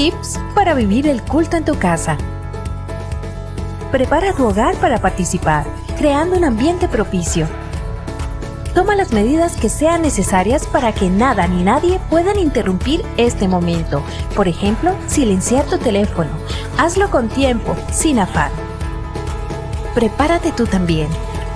Tips para vivir el culto en tu casa. Prepara tu hogar para participar, creando un ambiente propicio. Toma las medidas que sean necesarias para que nada ni nadie puedan interrumpir este momento. Por ejemplo, silenciar tu teléfono. Hazlo con tiempo, sin afán. Prepárate tú también.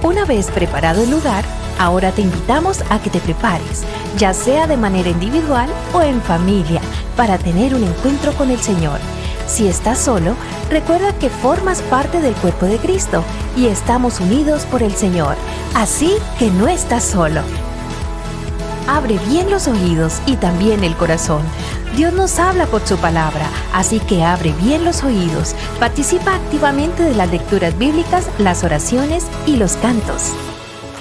Una vez preparado el lugar, ahora te invitamos a que te prepares, ya sea de manera individual o en familia, para tener un encuentro con el Señor. Si estás solo, recuerda que formas parte del cuerpo de Cristo y estamos unidos por el Señor, así que no estás solo. Abre bien los oídos y también el corazón. Dios nos habla por su palabra, así que abre bien los oídos. Participa activamente de las lecturas bíblicas, las oraciones y los cantos.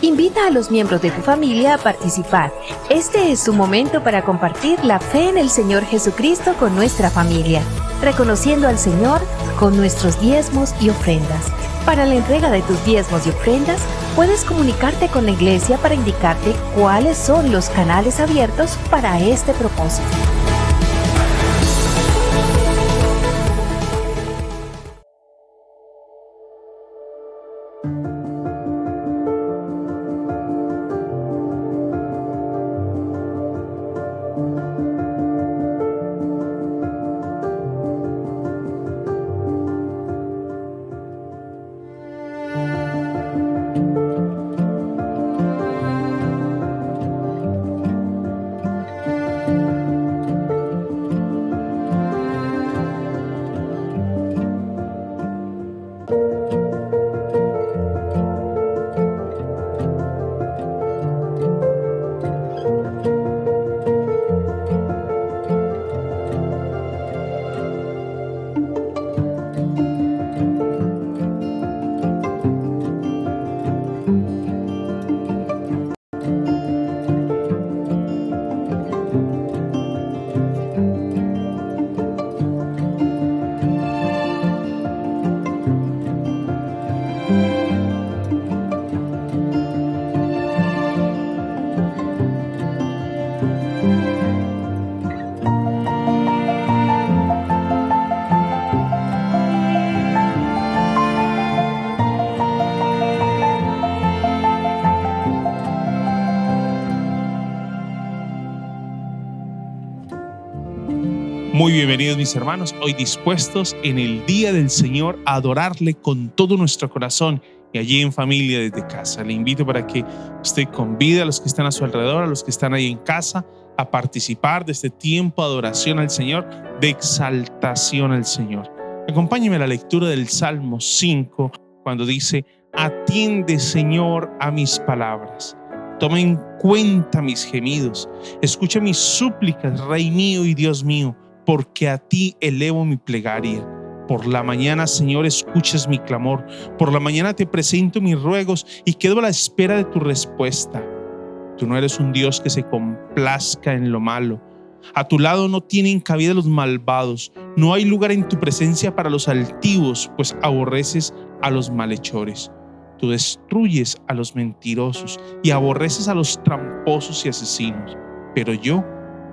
Invita a los miembros de tu familia a participar. Este es su momento para compartir la fe en el Señor Jesucristo con nuestra familia, reconociendo al Señor con nuestros diezmos y ofrendas. Para la entrega de tus diezmos y ofrendas, puedes comunicarte con la iglesia para indicarte cuáles son los canales abiertos para este propósito. Muy bienvenidos mis hermanos, hoy dispuestos en el día del Señor a adorarle con todo nuestro corazón y allí en familia desde casa. Le invito para que usted convide a los que están a su alrededor, a los que están ahí en casa, a participar de este tiempo de adoración al Señor, de exaltación al Señor. Acompáñeme a la lectura del Salmo 5 cuando dice: atiende, Señor, a mis palabras. Toma en cuenta mis gemidos. Escucha mis súplicas, Rey mío y Dios mío, porque a ti elevo mi plegaria. Por la mañana, Señor, escuchas mi clamor. Por la mañana te presento mis ruegos y quedo a la espera de tu respuesta. Tú no eres un Dios que se complazca en lo malo. A tu lado no tienen cabida los malvados. No hay lugar en tu presencia para los altivos, pues aborreces a los malhechores. Tú destruyes a los mentirosos y aborreces a los tramposos y asesinos. Pero yo,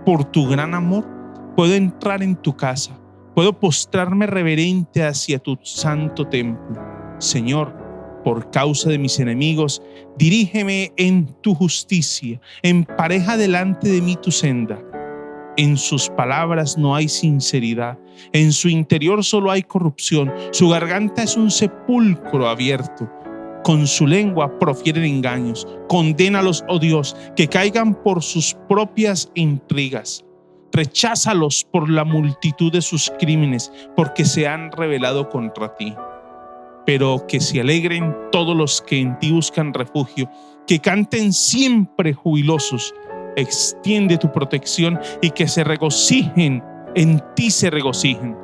por tu gran amor, puedo entrar en tu casa, puedo postrarme reverente hacia tu santo templo. Señor, por causa de mis enemigos, dirígeme en tu justicia, empareja delante de mí tu senda. En sus palabras no hay sinceridad, en su interior solo hay corrupción, su garganta es un sepulcro abierto. Con su lengua profieren engaños, condénalos, oh Dios, que caigan por sus propias intrigas. Recházalos por la multitud de sus crímenes, porque se han rebelado contra ti. Pero que se alegren todos los que en ti buscan refugio, que canten siempre jubilosos. Extiende tu protección y que se regocijen, en ti se regocijen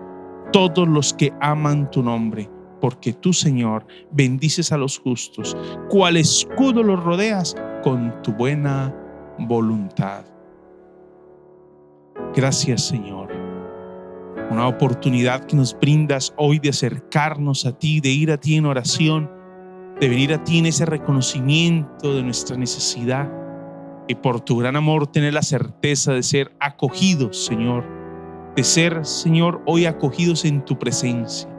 todos los que aman tu nombre, porque tú, Señor, bendices a los justos, cual escudo los rodeas con tu buena voluntad. Gracias, Señor, una oportunidad que nos brindas hoy de acercarnos a ti, de ir a ti en oración, de venir a ti en ese reconocimiento de nuestra necesidad y por tu gran amor tener la certeza de ser acogidos, Señor, de ser, Señor, hoy acogidos en tu presencia,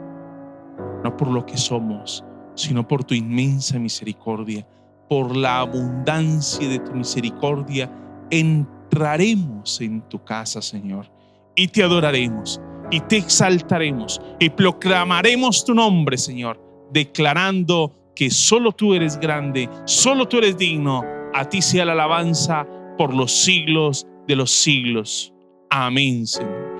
no por lo que somos, sino por tu inmensa misericordia. Por la abundancia de tu misericordia, entraremos en tu casa, Señor, y te adoraremos, y te exaltaremos, y proclamaremos tu nombre, Señor, declarando que solo tú eres grande, solo tú eres digno. A ti sea la alabanza por los siglos de los siglos. Amén, Señor.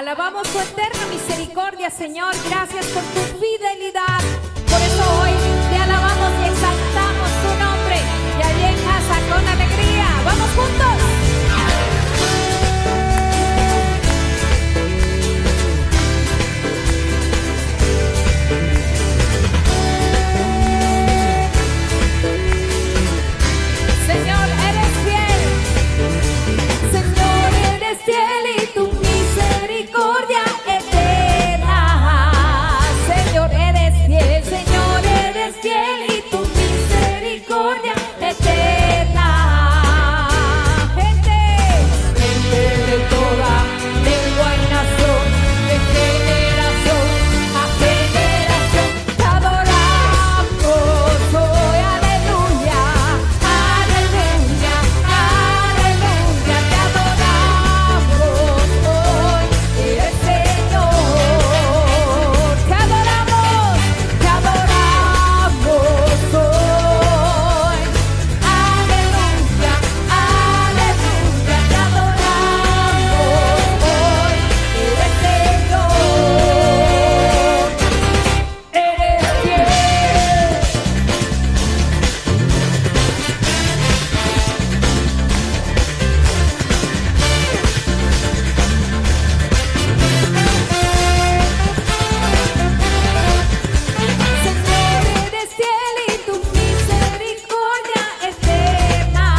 Alabamos tu eterna misericordia, Señor. Gracias por tu fidelidad. Por eso hoy te juntos. Señor, eres fiel. Señor, eres fiel y tu misericordia eterna. Señor, eres fiel. Señor, eres fiel y tu misericordia eterna. Gente de toda lengua y nación, de generación a generación, te adoramos hoy. Aleluya, aleluya, aleluya, te adoramos hoy. Eres Señor, te adoramos hoy. Aleluya, aleluya, te adoramos hoy. Eres Señor, eres fiel. Señor, eres fiel y tu misericordia eterna.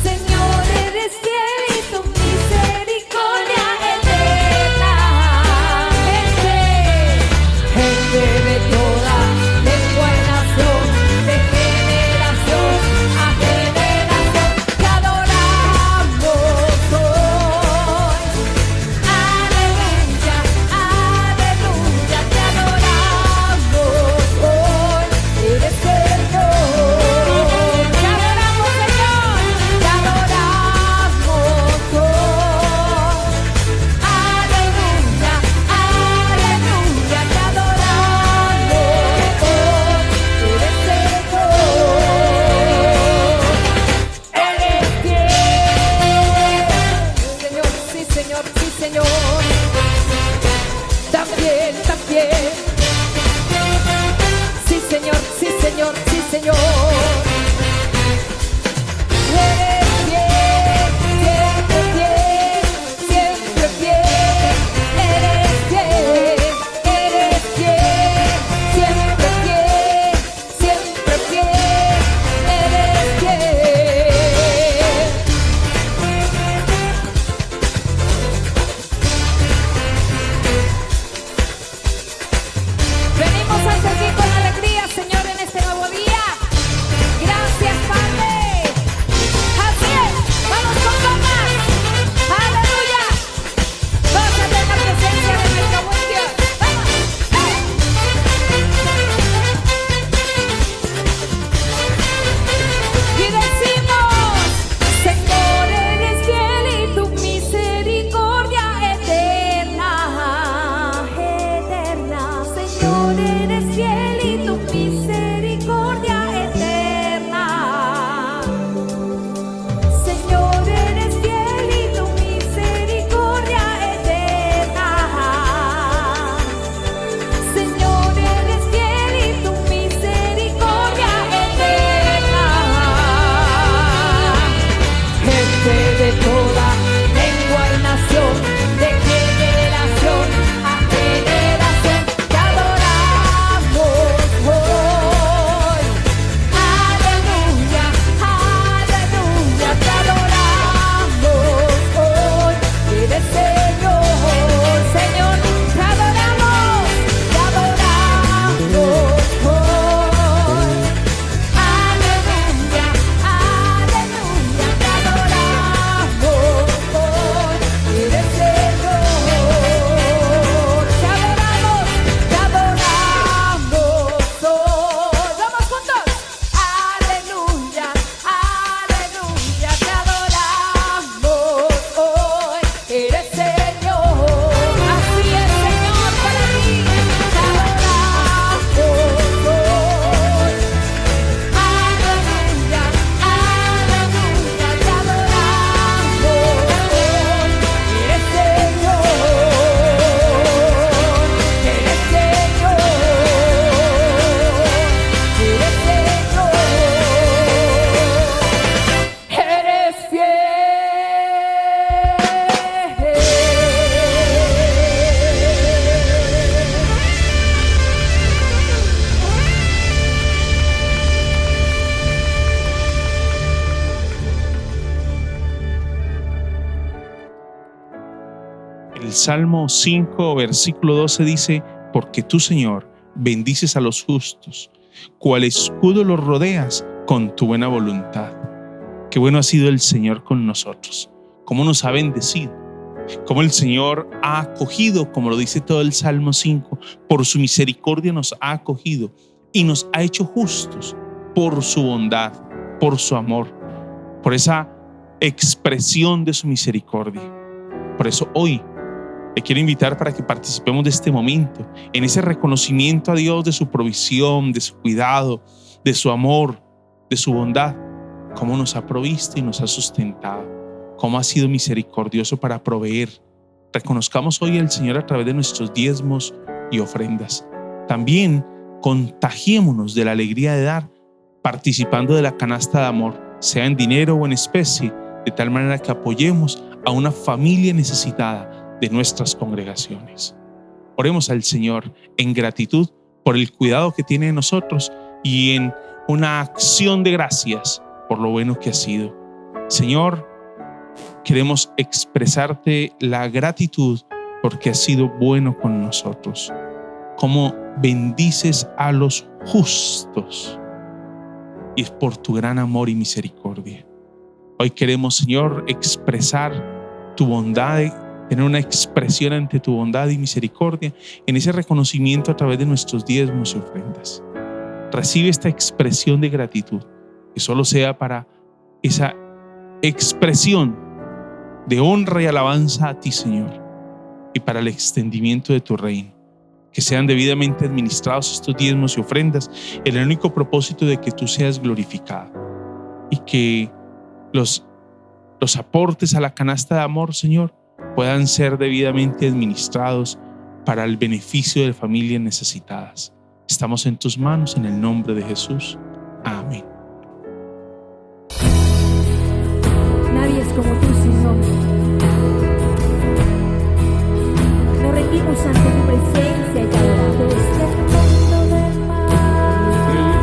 Señor, eres fiel y tu misericordia eterna. Gente de toda lengua y nación, de generación a generación, te adoramos hoy. Aleluya, aleluya, te adoramos hoy. Eres Señor, te adoramos, Señor, te adoramos hoy. Aleluya, aleluya, te adoramos hoy. Eres Señor, eres fiel. Señor, sí, Señor, sí, Señor. También, también. Sí, Señor, sí, Señor, sí, Señor. Eres fiel, siempre fiel, siempre fiel. Eres fiel, siempre fiel, siempre fiel. Eres fiel. El Salmo 5, versículo 12 dice: porque tú, Señor, bendices a los justos, cual escudo los rodeas con tu buena voluntad. Qué bueno ha sido el Señor con nosotros, cómo nos ha bendecido, cómo el Señor ha acogido, como lo dice todo el Salmo 5, por su misericordia nos ha acogido y nos ha hecho justos por su bondad, por su amor, por esa expresión de su misericordia. Por eso hoy te quiero invitar para que participemos de este momento, en ese reconocimiento a Dios de su provisión, de su cuidado, de su amor, de su bondad, cómo nos ha provisto y nos ha sustentado, cómo ha sido misericordioso para proveer. Reconozcamos hoy al Señor a través de nuestros diezmos y ofrendas. También contagiémonos de la alegría de dar, participando de la canasta de amor, sea en dinero o en especie, de tal manera que apoyemos a una familia necesitada de nuestras congregaciones. Oremos al Señor en gratitud por el cuidado que tiene de nosotros y en una acción de gracias por lo bueno que ha sido. Señor, queremos expresarte la gratitud porque has sido bueno con nosotros. Cómo bendices a los justos, y es por tu gran amor y misericordia. Hoy queremos, Señor, expresar tu bondad, tener una expresión ante tu bondad y misericordia en ese reconocimiento a través de nuestros diezmos y ofrendas. Recibe esta expresión de gratitud, que solo sea para esa expresión de honra y alabanza a ti, Señor, y para el extendimiento de tu reino. Que sean debidamente administrados estos diezmos y ofrendas en el único propósito de que tú seas glorificado, y que los aportes a la canasta de amor, Señor, puedan ser debidamente administrados para el beneficio de familias necesitadas. Estamos en tus manos, en el nombre de Jesús. Amén. Nadie es como tú, Señor. Nos rendimos ante tu presencia y te adoramos. Desde el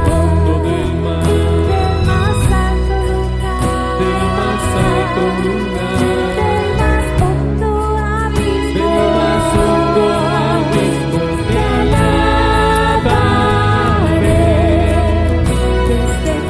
fondo del mar, del más alto lugar, del más hondo abismo, te alabaré. Desde el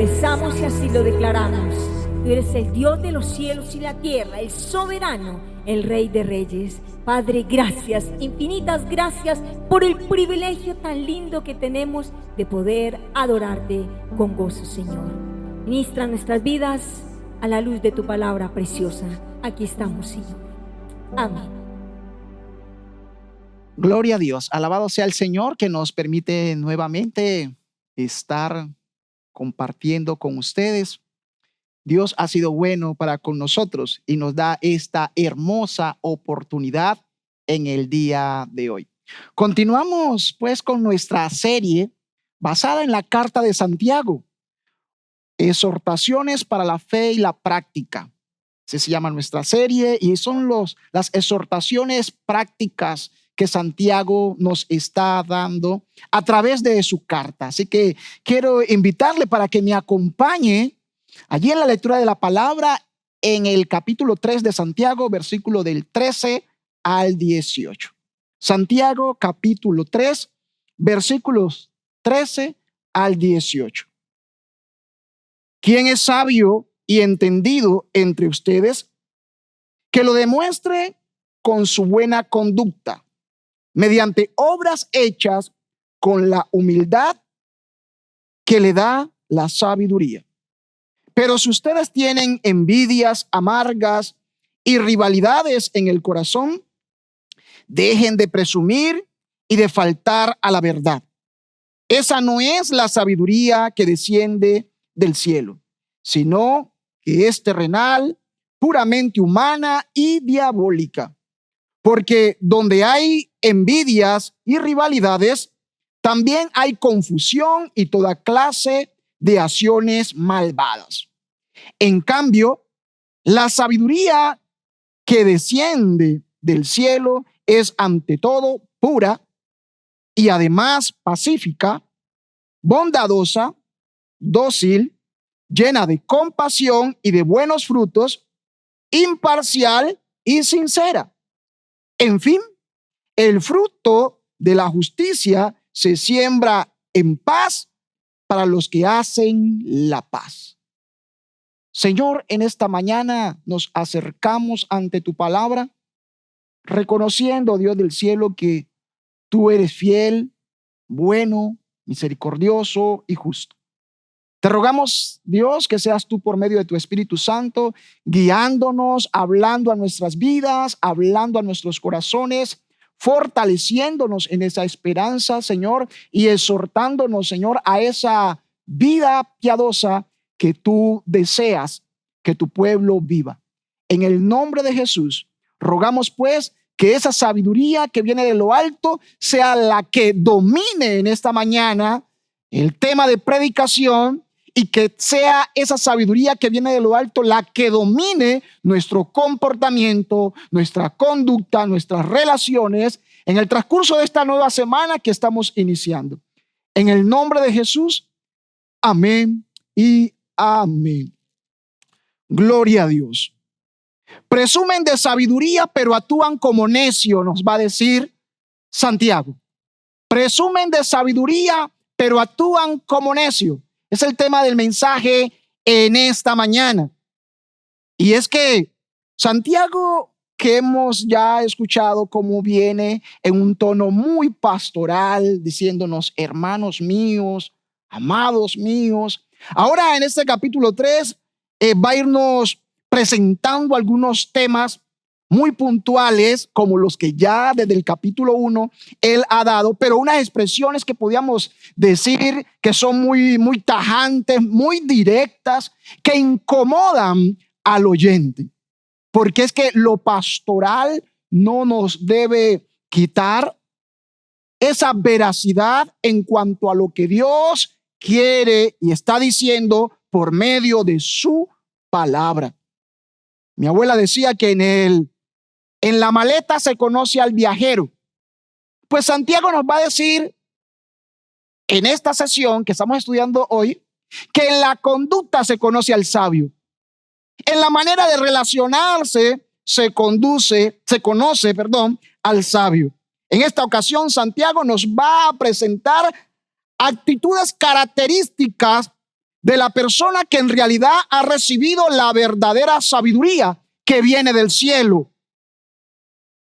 confesamos y así lo declaramos. Tú eres el Dios de los cielos y la tierra, el soberano, el Rey de Reyes. Padre, gracias, infinitas gracias por el privilegio tan lindo que tenemos de poder adorarte con gozo, Señor. Ministra nuestras vidas a la luz de tu palabra preciosa. Aquí estamos, Señor. Amén. Gloria a Dios, alabado sea el Señor que nos permite nuevamente estar compartiendo con ustedes. Dios ha sido bueno para con nosotros y nos da esta hermosa oportunidad en el día de hoy. Continuamos pues con nuestra serie basada en la carta de Santiago, exhortaciones para la fe y la práctica. Así se llama nuestra serie y son las exhortaciones prácticas que Santiago nos está dando a través de su carta. Así que quiero invitarle para que me acompañe allí en la lectura de la palabra en el capítulo 3 de Santiago, versículo del 13 al 18. Santiago capítulo 3, versículos 13 al 18. ¿Quién es sabio y entendido entre ustedes? Que lo demuestre con su buena conducta, mediante obras hechas con la humildad que le da la sabiduría. Pero si ustedes tienen envidias amargas y rivalidades en el corazón, dejen de presumir y de faltar a la verdad. Esa no es la sabiduría que desciende del cielo, sino que es terrenal, puramente humana y diabólica. Porque donde hay envidias y rivalidades, también hay confusión y toda clase de acciones malvadas. En cambio, la sabiduría que desciende del cielo es ante todo pura y además pacífica, bondadosa, dócil, llena de compasión y de buenos frutos, imparcial y sincera. En fin, el fruto de la justicia se siembra en paz para los que hacen la paz. Señor, en esta mañana nos acercamos ante tu palabra, reconociendo, Dios del cielo, que tú eres fiel, bueno, misericordioso y justo. Te rogamos, Dios, que seas tú por medio de tu Espíritu Santo, guiándonos, hablando a nuestras vidas, hablando a nuestros corazones, fortaleciéndonos en esa esperanza, Señor, y exhortándonos, Señor, a esa vida piadosa que tú deseas que tu pueblo viva. En el nombre de Jesús, rogamos pues que esa sabiduría que viene de lo alto sea la que domine en esta mañana el tema de predicación, y que sea esa sabiduría que viene de lo alto la que domine nuestro comportamiento, nuestra conducta, nuestras relaciones en el transcurso de esta nueva semana que estamos iniciando. En el nombre de Jesús, amén y amén. Gloria a Dios. Presumen de sabiduría, pero actúan como necio, nos va a decir Santiago. Presumen de sabiduría, pero actúan como necio. Es el tema del mensaje en esta mañana. Y es que Santiago, que hemos ya escuchado cómo viene en un tono muy pastoral, diciéndonos hermanos míos, amados míos. Ahora en este capítulo 3 va a irnos presentando algunos temas muy puntuales, como los que ya desde el capítulo 1 él ha dado, pero unas expresiones que podíamos decir que son muy tajantes, muy directas, que incomodan al oyente. Porque es que lo pastoral no nos debe quitar esa veracidad en cuanto a lo que Dios quiere y está diciendo por medio de su palabra. Mi abuela decía que en la maleta se conoce al viajero. Pues Santiago nos va a decir en esta sesión que estamos estudiando hoy que en la conducta se conoce al sabio. En la manera de relacionarse se conoce, al sabio. En esta ocasión Santiago nos va a presentar actitudes características de la persona que en realidad ha recibido la verdadera sabiduría que viene del cielo.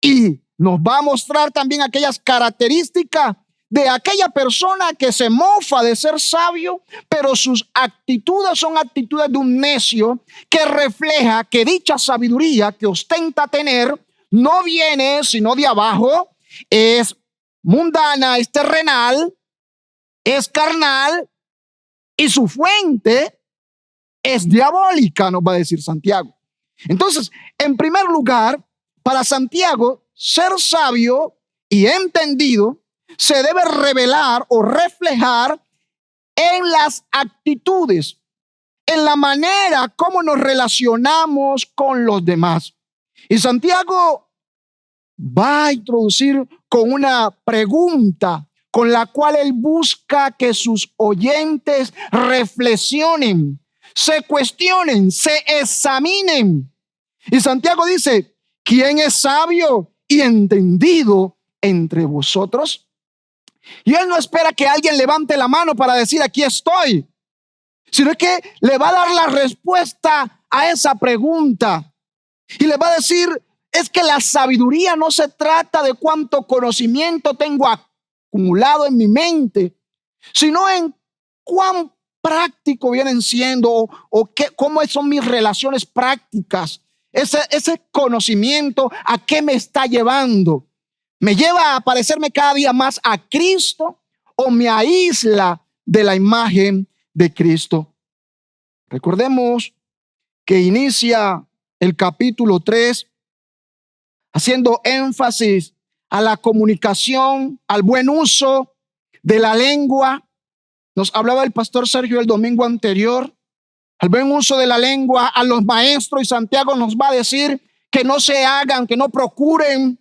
Y nos va a mostrar también aquellas características de aquella persona que se mofa de ser sabio, pero sus actitudes son actitudes de un necio, que refleja que dicha sabiduría que ostenta tener no viene sino de abajo, es mundana, es terrenal, es carnal y su fuente es diabólica, nos va a decir Santiago. Entonces, en primer lugar, para Santiago, ser sabio y entendido se debe revelar o reflejar en las actitudes, en la manera como nos relacionamos con los demás. Y Santiago va a introducir con una pregunta con la cual él busca que sus oyentes reflexionen, se cuestionen, se examinen. Y Santiago dice: ¿quién es sabio y entendido entre vosotros? Y él no espera que alguien levante la mano para decir aquí estoy, sino que le va a dar la respuesta a esa pregunta. Y le va a decir, es que la sabiduría no se trata de cuánto conocimiento tengo acumulado en mi mente, sino en cuán práctico vienen siendo cómo son mis relaciones prácticas. Ese conocimiento, ¿a qué me está llevando? ¿Me lleva a parecerme cada día más a Cristo o me aísla de la imagen de Cristo? Recordemos que inicia el capítulo 3 haciendo énfasis a la comunicación, al buen uso de la lengua. Nos hablaba el pastor Sergio el domingo anterior, al buen uso de la lengua, a los maestros, y Santiago nos va a decir que no se hagan, que no procuren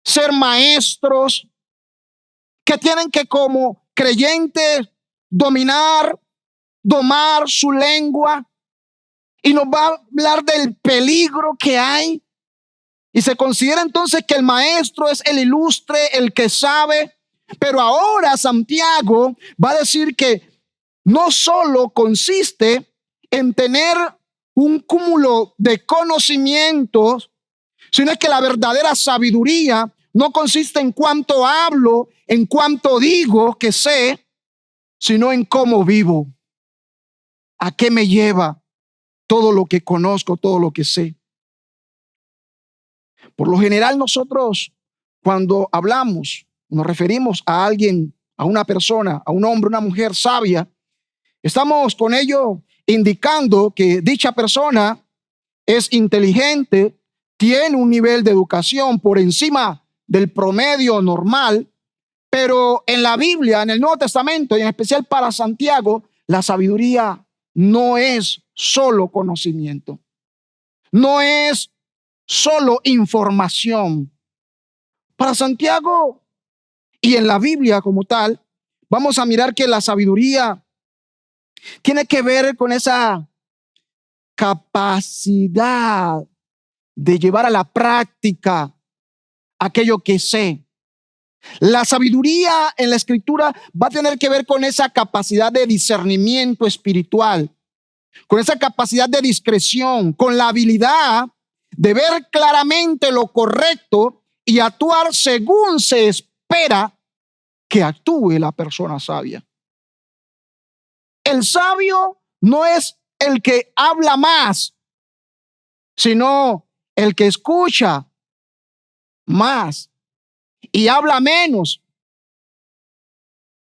ser maestros, que tienen que como creyentes domar su lengua, y nos va a hablar del peligro que hay. Y se considera entonces que el maestro es el ilustre, el que sabe. Pero ahora Santiago va a decir que no solo consiste en tener un cúmulo de conocimientos, sino que la verdadera sabiduría no consiste en cuánto hablo, en cuánto digo que sé, sino en cómo vivo. ¿A qué me lleva todo lo que conozco, todo lo que sé? Por lo general nosotros, cuando hablamos, nos referimos a alguien, a una persona, a un hombre, una mujer sabia, estamos con ello indicando que dicha persona es inteligente, tiene un nivel de educación por encima del promedio normal, pero en la Biblia, en el Nuevo Testamento y en especial para Santiago, la sabiduría no es solo conocimiento, no es solo información. Para Santiago y en la Biblia como tal, vamos a mirar que la sabiduría tiene que ver con esa capacidad de llevar a la práctica aquello que sé. La sabiduría en la Escritura va a tener que ver con esa capacidad de discernimiento espiritual, con esa capacidad de discreción, con la habilidad de ver claramente lo correcto y actuar según se espera que actúe la persona sabia. El sabio no es el que habla más, sino el que escucha más y habla menos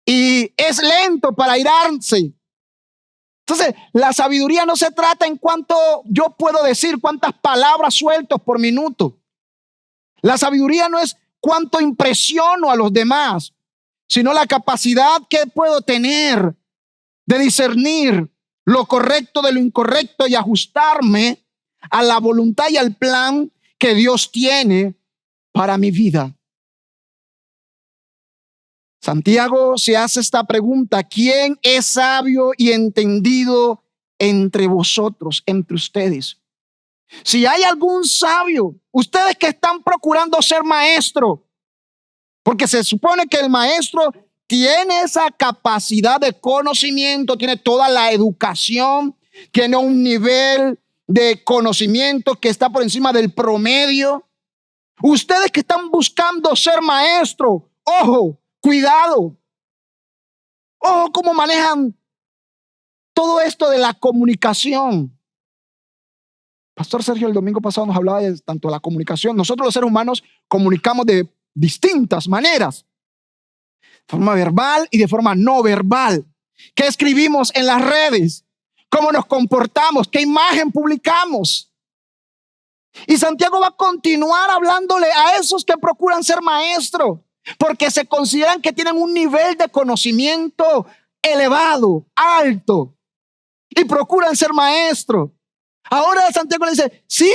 y es lento para airarse. Entonces, la sabiduría no se trata en cuánto yo puedo decir, cuántas palabras sueltos por minuto. La sabiduría no es cuánto impresiono a los demás, sino la capacidad que puedo tener de discernir lo correcto de lo incorrecto y ajustarme a la voluntad y al plan que Dios tiene para mi vida. Santiago se hace esta pregunta: ¿quién es sabio y entendido entre vosotros, entre ustedes? Si hay algún sabio, ustedes que están procurando ser maestro, porque se supone que el maestro tiene esa capacidad de conocimiento, tiene toda la educación, tiene un nivel de conocimiento que está por encima del promedio. Ustedes que están buscando ser maestro, ojo, cuidado. Ojo cómo manejan todo esto de la comunicación. Pastor Sergio el domingo pasado nos hablaba de tanto la comunicación. Nosotros los seres humanos comunicamos de distintas maneras. De forma verbal y de forma no verbal. ¿Qué escribimos en las redes? ¿Cómo nos comportamos? ¿Qué imagen publicamos? Y Santiago va a continuar hablándole a esos que procuran ser maestros, porque se consideran que tienen un nivel de conocimiento elevado, alto, y procuran ser maestros. Ahora Santiago le dice, ¿sí?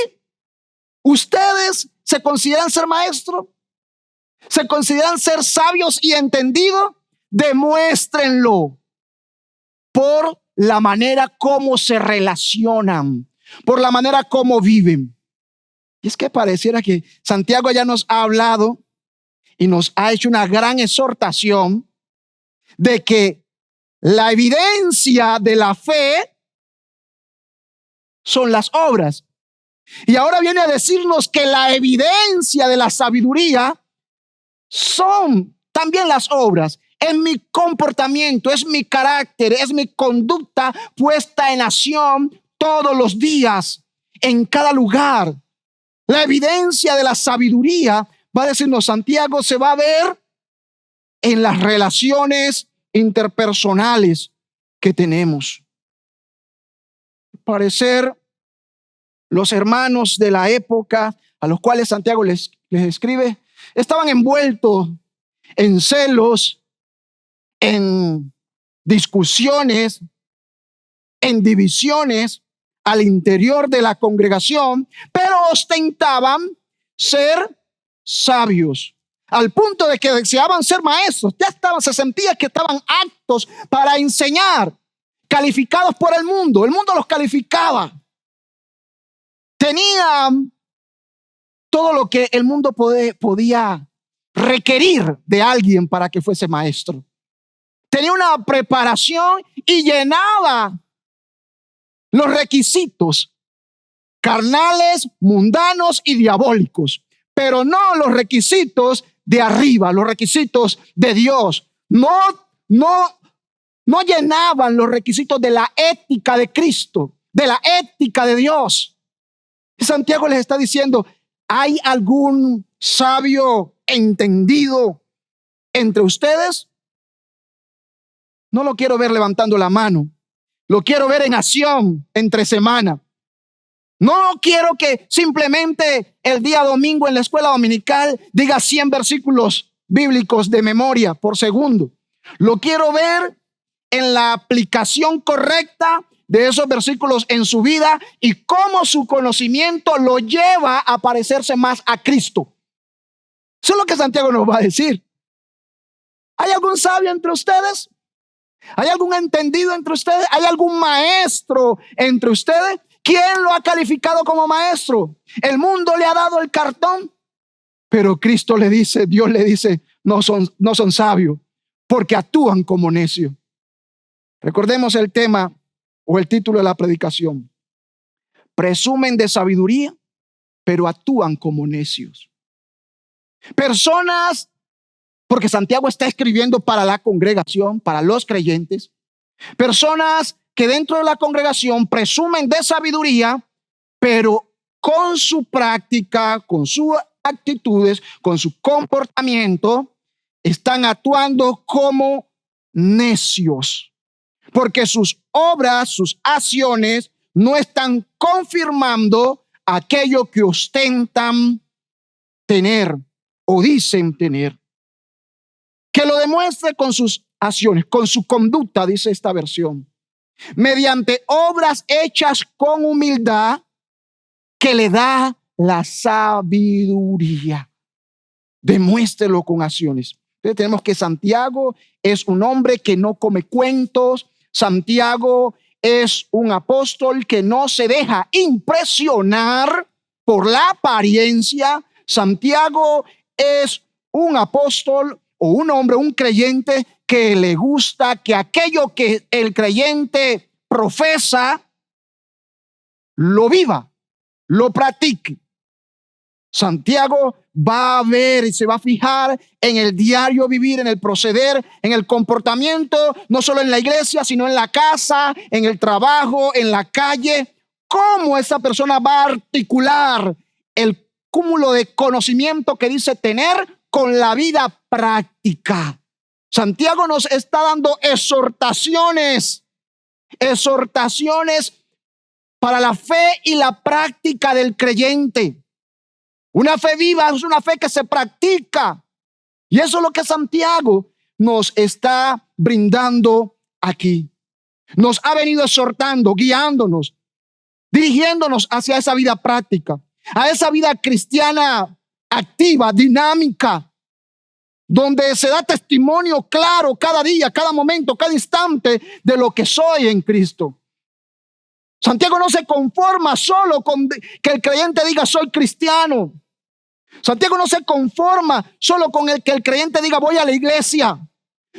¿Ustedes se consideran ser maestros? ¿Se consideran ser sabios y entendidos? Demuéstrenlo por la manera como se relacionan, por la manera como viven. Y es que pareciera que Santiago ya nos ha hablado y nos ha hecho una gran exhortación de que la evidencia de la fe son las obras. Y ahora viene a decirnos que la evidencia de la sabiduría son también las obras. Es mi comportamiento, es mi carácter, es mi conducta puesta en acción todos los días, en cada lugar. La evidencia de la sabiduría, va a decirnos Santiago, se va a ver en las relaciones interpersonales que tenemos. Al parecer, los hermanos de la época a los cuales Santiago les escribe, estaban envueltos en celos, en discusiones, en divisiones al interior de la congregación, pero ostentaban ser sabios, al punto de que deseaban ser maestros. Se sentía que estaban aptos para enseñar, calificados por el mundo los calificaba. Tenían todo lo que el mundo podía requerir de alguien para que fuese maestro. Tenía una preparación y llenaba los requisitos carnales, mundanos y diabólicos, pero no los requisitos de arriba, los requisitos de Dios. No llenaban los requisitos de la ética de Cristo, de la ética de Dios. Y Santiago les está diciendo, ¿hay algún sabio entendido entre ustedes? No lo quiero ver levantando la mano. Lo quiero ver en acción entre semana. No quiero que simplemente el día domingo en la escuela dominical diga 100 versículos bíblicos de memoria por segundo. Lo quiero ver en la aplicación correcta de esos versículos en su vida y cómo su conocimiento lo lleva a parecerse más a Cristo. Eso es lo que Santiago nos va a decir. ¿Hay algún sabio entre ustedes? ¿Hay algún entendido entre ustedes? ¿Hay algún maestro entre ustedes? ¿Quién lo ha calificado como maestro? El mundo le ha dado el cartón, pero Cristo le dice, Dios le dice, no son sabios porque actúan como necios. Recordemos el tema o el título de la predicación. Presumen de sabiduría, pero actúan como necios. Personas, porque Santiago está escribiendo para la congregación, para los creyentes, personas que dentro de la congregación presumen de sabiduría, pero con su práctica, con sus actitudes, con su comportamiento, están actuando como necios, porque sus obras, sus acciones no están confirmando aquello que ostentan tener o dicen tener. Que lo demuestre con sus acciones, con su conducta, dice esta versión, mediante obras hechas con humildad que le da la sabiduría. Demuéstrelo con acciones. Entonces tenemos que Santiago es un hombre que no come cuentos. Santiago es un apóstol que no se deja impresionar por la apariencia. Santiago es un apóstol o un hombre, un creyente que le gusta que aquello que el creyente profesa lo viva, lo practique. Santiago va a ver y se va a fijar en el diario vivir, en el proceder, en el comportamiento, no solo en la iglesia, sino en la casa, en el trabajo, en la calle. Cómo esa persona va a articular el cúmulo de conocimiento que dice tener con la vida práctica. Santiago nos está dando exhortaciones para la fe y la práctica del creyente. Una fe viva es una fe que se practica. Y eso es lo que Santiago nos está brindando aquí. Nos ha venido exhortando, guiándonos, dirigiéndonos hacia esa vida práctica, a esa vida cristiana activa, dinámica, donde se da testimonio claro cada día, cada momento, cada instante de lo que soy en Cristo. Santiago no se conforma solo con que el creyente diga soy cristiano. Santiago no se conforma solo con el que el creyente diga voy a la iglesia.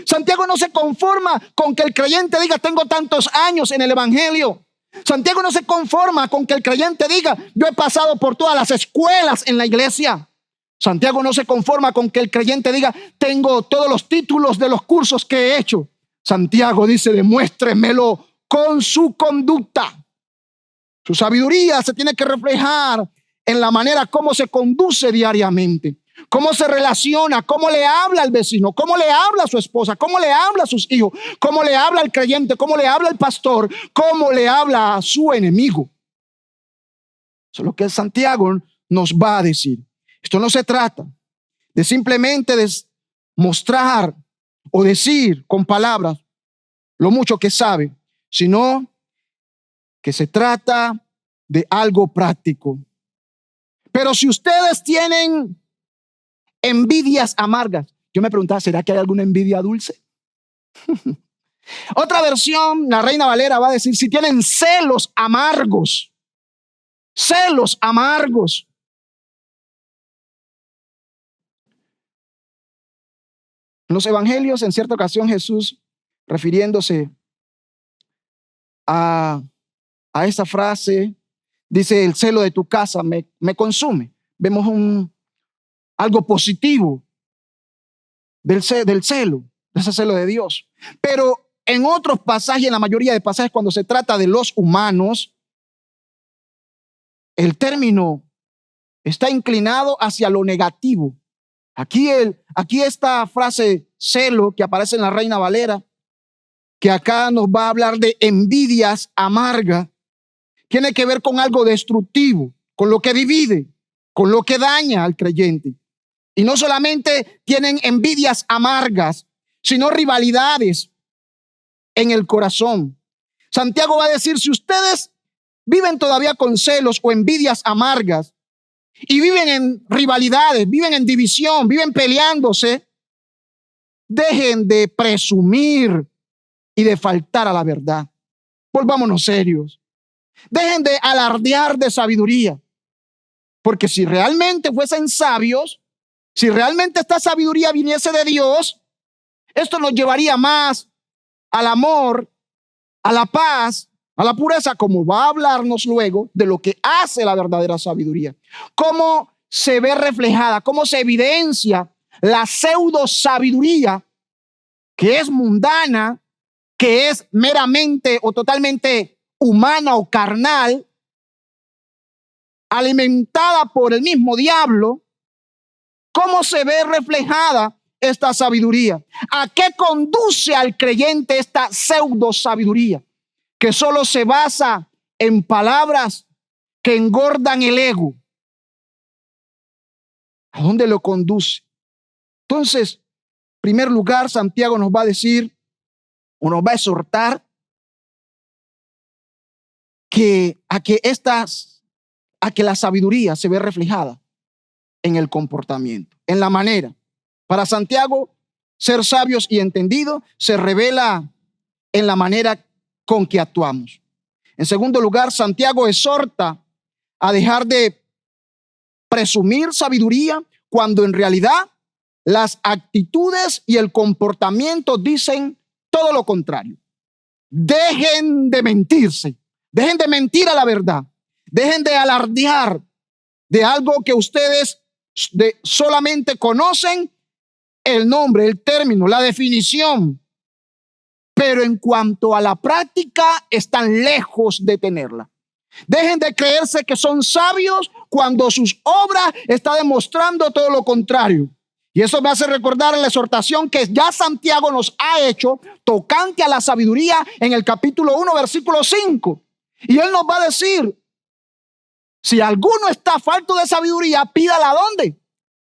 Santiago no se conforma con que el creyente diga tengo tantos años en el evangelio. Santiago no se conforma con que el creyente diga yo he pasado por todas las escuelas en la iglesia. Santiago no se conforma con que el creyente diga tengo todos los títulos de los cursos que he hecho. Santiago dice demuéstremelo con su conducta. Su sabiduría se tiene que reflejar en la manera como se conduce diariamente, cómo se relaciona, cómo le habla al vecino, cómo le habla a su esposa, cómo le habla a sus hijos, cómo le habla al creyente, cómo le habla al pastor, cómo le habla a su enemigo. Eso es lo que Santiago nos va a decir. Esto no se trata de simplemente mostrar o decir con palabras lo mucho que sabe, sino que se trata de algo práctico. Pero si ustedes tienen envidias amargas, yo me preguntaba, ¿será que hay alguna envidia dulce? Otra versión, la Reina Valera va a decir, si tienen celos amargos. En los evangelios, en cierta ocasión, Jesús, refiriéndose a esa frase, dice, el celo de tu casa me consume. Vemos algo positivo del celo, de ese celo de Dios. Pero en otros pasajes, en la mayoría de pasajes, cuando se trata de los humanos, el término está inclinado hacia lo negativo. Aquí esta frase celo que aparece en la Reina Valera, que acá nos va a hablar de envidias amargas, tiene que ver con algo destructivo, con lo que divide, con lo que daña al creyente. Y no solamente tienen envidias amargas, sino rivalidades en el corazón. Santiago va a decir, si ustedes viven todavía con celos o envidias amargas y viven en rivalidades, viven en división, viven peleándose, dejen de presumir y de faltar a la verdad. Volvámonos serios. Dejen de alardear de sabiduría. Porque si realmente fuesen sabios, si realmente esta sabiduría viniese de Dios, esto nos llevaría más al amor, a la paz, a la pureza, como va a hablarnos luego de lo que hace la verdadera sabiduría. Cómo se ve reflejada, cómo se evidencia la pseudo sabiduría que es mundana, que es meramente o totalmente humana o carnal, alimentada por el mismo diablo. ¿Cómo se ve reflejada esta sabiduría? ¿A qué conduce al creyente esta pseudo sabiduría? Que solo se basa en palabras que engordan el ego. ¿A dónde lo conduce? Entonces, en primer lugar, Santiago nos va a decir o nos va a exhortar a que la sabiduría se ve reflejada en el comportamiento, en la manera. Para Santiago, ser sabios y entendidos se revela en la manera con que actuamos. En segundo lugar, Santiago exhorta a dejar de presumir sabiduría cuando en realidad las actitudes y el comportamiento dicen todo lo contrario. Dejen de mentirse, dejen de mentir a la verdad, dejen de alardear de algo que ustedes solamente conocen el nombre, el término, la definición, pero en cuanto a la práctica están lejos de tenerla. Dejen de creerse que son sabios cuando sus obras están demostrando todo lo contrario. Y eso me hace recordar la exhortación que ya Santiago nos ha hecho tocante a la sabiduría en el capítulo 1, versículo 5. Y él nos va a decir, si alguno está falto de sabiduría, pídala ¿a dónde?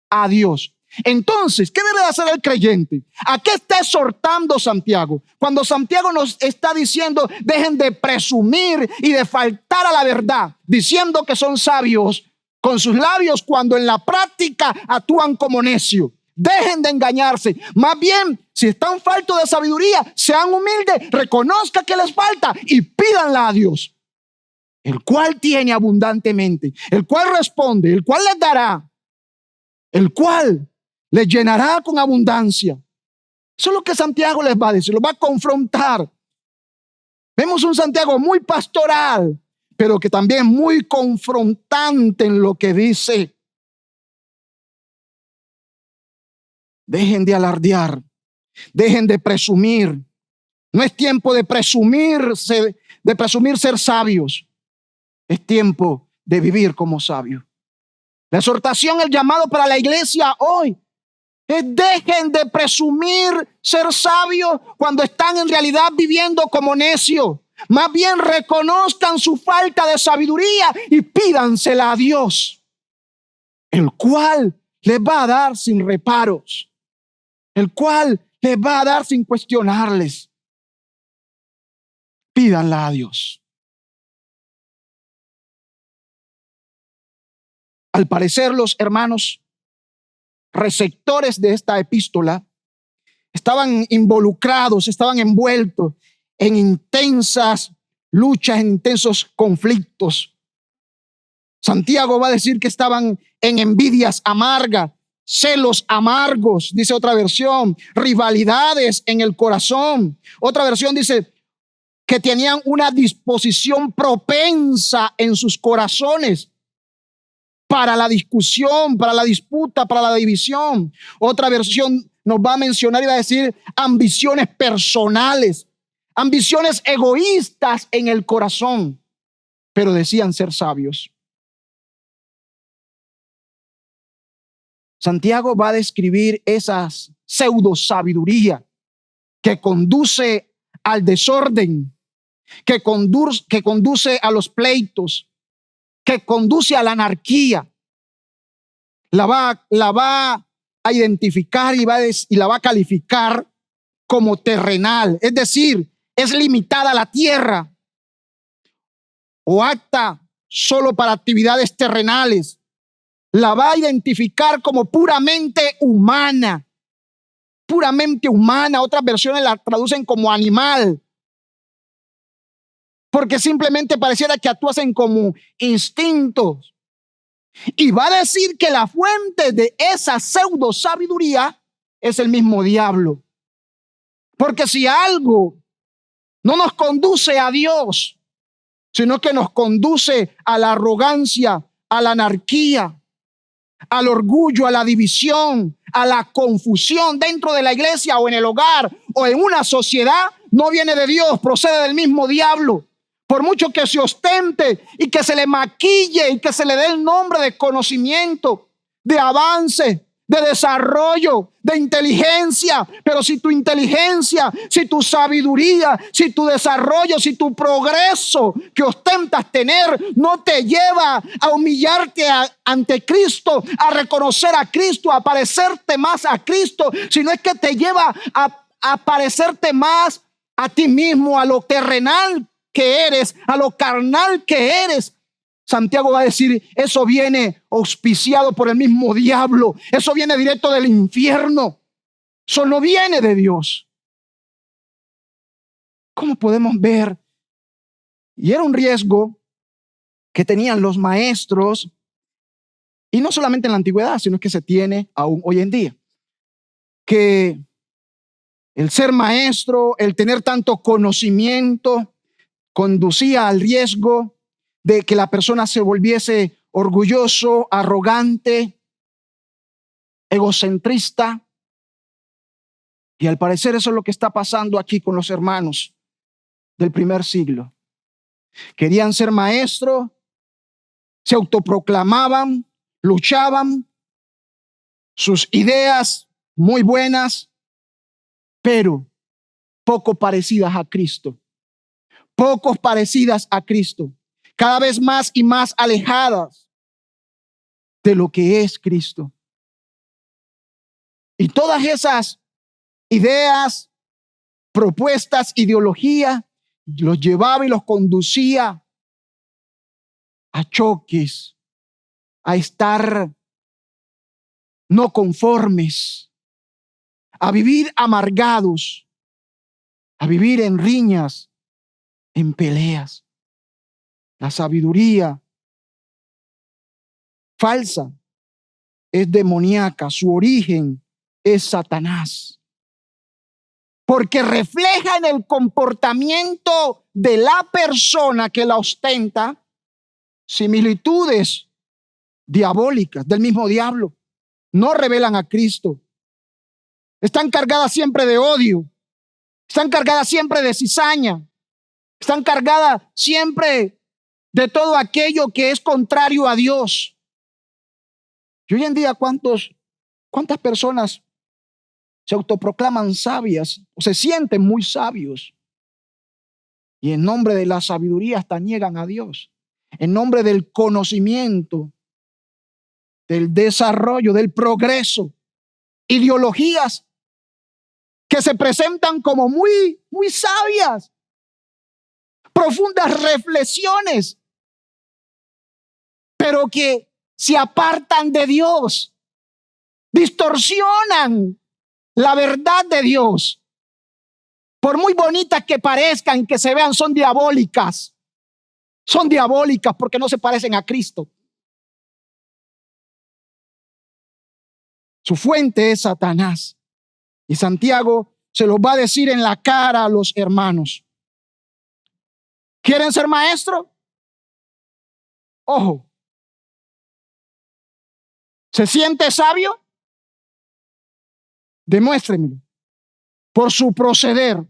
A Dios. Entonces, ¿qué debe hacer el creyente? ¿A qué está exhortando Santiago? Cuando Santiago nos está diciendo, dejen de presumir y de faltar a la verdad, diciendo que son sabios con sus labios cuando en la práctica actúan como necios. Dejen de engañarse. Más bien, si están faltos de sabiduría, sean humildes, reconozcan que les falta y pídanla a Dios, el cual tiene abundantemente, el cual responde, el cual les dará, el cual les llenará con abundancia. Eso es lo que Santiago les va a decir, los va a confrontar. Vemos un Santiago muy pastoral, pero que también muy confrontante en lo que dice. Dejen de alardear, dejen de presumir. No es tiempo de presumir ser sabios. Es tiempo de vivir como sabios. La exhortación, el llamado para la iglesia hoy es: dejen de presumir ser sabios cuando están en realidad viviendo como necios. Más bien reconozcan su falta de sabiduría y pídansela a Dios, el cual les va a dar sin reparos, el cual les va a dar sin cuestionarles. Pídanla a Dios. Al parecer, los hermanos receptores de esta epístola estaban involucrados, estaban envueltos en intensas luchas, en intensos conflictos. Santiago va a decir que estaban en envidias amargas, celos amargos, dice otra versión, rivalidades en el corazón. Otra versión dice que tenían una disposición propensa en sus corazones para la discusión, para la disputa, para la división. Otra versión nos va a mencionar y va a decir ambiciones personales, ambiciones egoístas en el corazón, pero decían ser sabios. Santiago va a describir esa pseudo sabiduría que conduce al desorden, que conduce a los pleitos, que conduce a la anarquía. La va a identificar y la va a calificar como terrenal, es decir, es limitada a la tierra o apta solo para actividades terrenales. La va a identificar como puramente humana. Puramente humana. Otras versiones la traducen como animal, porque simplemente pareciera que actúan como instintos. Y va a decir que la fuente de esa pseudo sabiduría es el mismo diablo. Porque si algo no nos conduce a Dios, sino que nos conduce a la arrogancia, a la anarquía, al orgullo, a la división, a la confusión dentro de la iglesia o en el hogar o en una sociedad, no viene de Dios, procede del mismo diablo. Por mucho que se ostente y que se le maquille y que se le dé el nombre de conocimiento, de avance, de desarrollo, de inteligencia, pero si tu inteligencia, si tu sabiduría, si tu desarrollo, si tu progreso que ostentas tener no te lleva a humillarte ante Cristo, a reconocer a Cristo, a parecerte más a Cristo, sino es que te lleva a parecerte más a ti mismo, a lo terrenal que eres, a lo carnal que eres. Santiago va a decir, eso viene auspiciado por el mismo diablo, eso viene directo del infierno, eso no viene de Dios. ¿Cómo podemos ver? Y era un riesgo que tenían los maestros, y no solamente en la antigüedad, sino que se tiene aún hoy en día. que el ser maestro, el tener tanto conocimiento, conducía al riesgo de que la persona se volviese orgulloso, arrogante, egocentrista. Y al parecer eso es lo que está pasando aquí con los hermanos del primer siglo. Querían ser maestros, se autoproclamaban, luchaban, sus ideas muy buenas, pero poco parecidas a Cristo. Pocos parecidas a Cristo. Cada vez más y más alejadas de lo que es Cristo. Y todas esas ideas, propuestas, ideología, los llevaba y los conducía a choques, a estar no conformes, a vivir amargados, a vivir en riñas, en peleas. La sabiduría falsa es demoníaca, su origen es Satanás. Porque refleja en el comportamiento de la persona que la ostenta similitudes diabólicas del mismo diablo. No revelan a Cristo. Están cargadas siempre de odio. Están cargadas siempre de cizaña. Están cargadas siempre de todo aquello que es contrario a Dios. Y hoy en día, ¿cuántas personas se autoproclaman sabias o se sienten muy sabios? Y en nombre de la sabiduría hasta niegan a Dios. En nombre del conocimiento, del desarrollo, del progreso, ideologías que se presentan como muy sabias, profundas reflexiones, pero que se apartan de Dios, distorsionan la verdad de Dios. Por muy bonitas que parezcan, que se vean, son diabólicas. Son diabólicas porque no se parecen a Cristo. Su fuente es Satanás. Y Santiago se los va a decir en la cara a los hermanos. ¿Quieren ser maestros? Ojo. ¿Se siente sabio? Demuéstrenmelo. Por su proceder.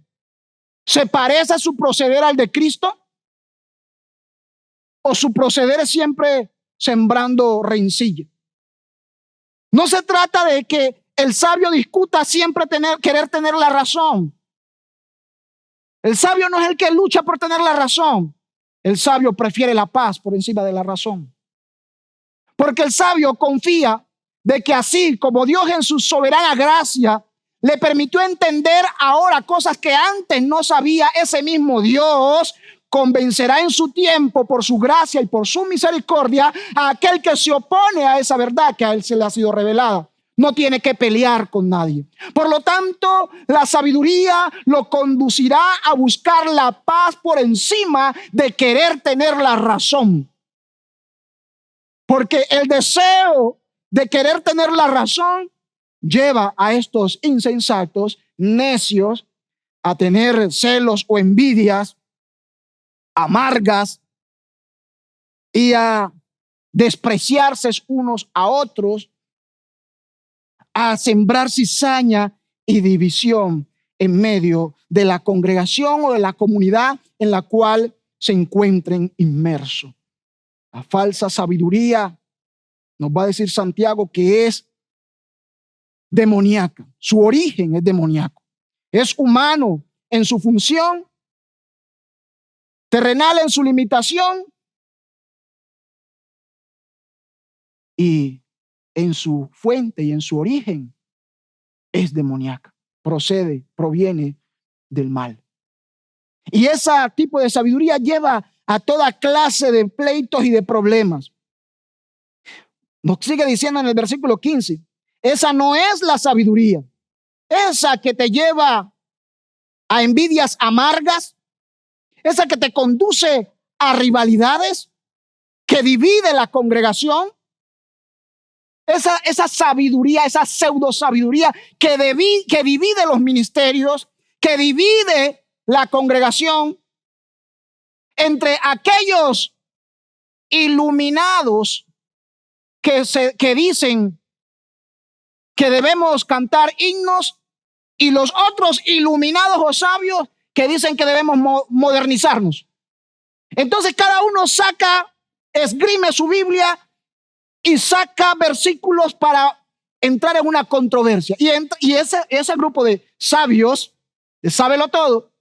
¿Se parece su proceder al de Cristo? ¿O su proceder es siempre sembrando rencilla? No se trata de que el sabio discuta siempre querer tener la razón. El sabio no es el que lucha por tener la razón. El sabio prefiere la paz por encima de la razón. Porque el sabio confía de que así como Dios en su soberana gracia le permitió entender ahora cosas que antes no sabía, ese mismo Dios convencerá en su tiempo por su gracia y por su misericordia a aquel que se opone a esa verdad que a él se le ha sido revelada. No tiene que pelear con nadie. Por lo tanto, la sabiduría lo conducirá a buscar la paz por encima de querer tener la razón. Porque el deseo de querer tener la razón lleva a estos insensatos, necios, a tener celos o envidias amargas y a despreciarse unos a otros, a sembrar cizaña y división en medio de la congregación o de la comunidad en la cual se encuentren inmersos. La falsa sabiduría, nos va a decir Santiago, que es demoníaca. Su origen es demoníaco. Es humano en su función, terrenal en su limitación y en su fuente y en su origen es demoníaca. Proviene del mal. Y ese tipo de sabiduría lleva a toda clase de pleitos y de problemas. Nos sigue diciendo en el versículo 15, esa no es la sabiduría, esa que te lleva a envidias amargas, esa que te conduce a rivalidades, que divide la congregación. esa sabiduría, esa pseudo sabiduría que divide los ministerios, que divide la congregación entre aquellos iluminados que dicen que debemos cantar himnos y los otros iluminados o sabios que dicen que debemos modernizarnos. Entonces cada uno esgrime su Biblia y saca versículos para entrar en una controversia. Y ese grupo de sabios, de sábelo todo,